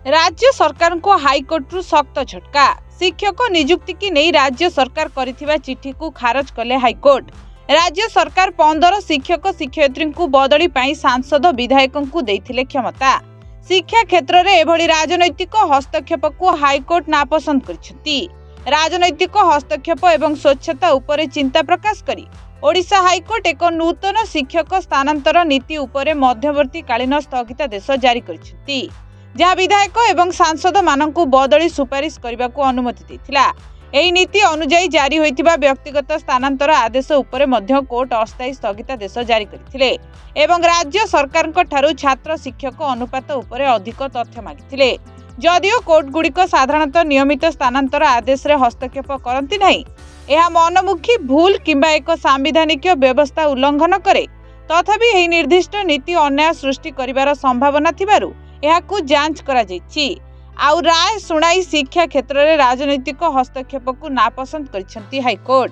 राज्य सरकार को हाईकोर्ट सख्त झटका। शिक्षक नियुक्ति की नहीं राज्य सरकार करिथिबा चिठी को खारज कले हाईकोर्ट। राज्य सरकार 15 शिक्षक शिक्षयित्री को बदली पाई सांसद विधायकों को देथिले क्षमता। शिक्षा क्षेत्र में एभली राजनैतिक हस्तक्षेप को हाईकोर्ट नापसंद करिसेंती। राजनैतिक हस्तक्षेप एवं स्वच्छता उपरे चिंता प्रकाश करी ओडिशा हाईकोर्ट एक नूतन शिक्षक स्थानांतर नीति उपरे मध्यवर्ती कालीन स्थगितादेश जारी करिसेंती, जहाँ विधायक एवं सांसद मानकु बदली सुपारिश करने को अनुमति देथिला। एही नीति अनुजाई जारी होइतिबा व्यक्तिगत स्थानांतर आदेश उपरे मध्य कोर्ट अस्थायी स्थगितादेश जारी करथिले एवं राज्य सरकार ठारू छात्र शिक्षक अनुपात उपरे अधिक तथ्य मागिथिले। जदिओ कोर्ट गुड़िक साधारणतः नियमित स्थानांतर आदेश रे हस्तक्षेप करती नहीं, यह मनमुखी भूल किंबा एक सांविधानिक व्यवस्था उल्लंघन करे, तथापि एही निर्दिष्ट नीति अन्याय सृष्टि करिवार संभावना थिबारु एहाकु जांच करा जायछि। आउ राय सुनाई शिक्षा क्षेत्र में राजनैतिक हस्तक्षेप को नापसंद करिसेंती हाईकोर्ट।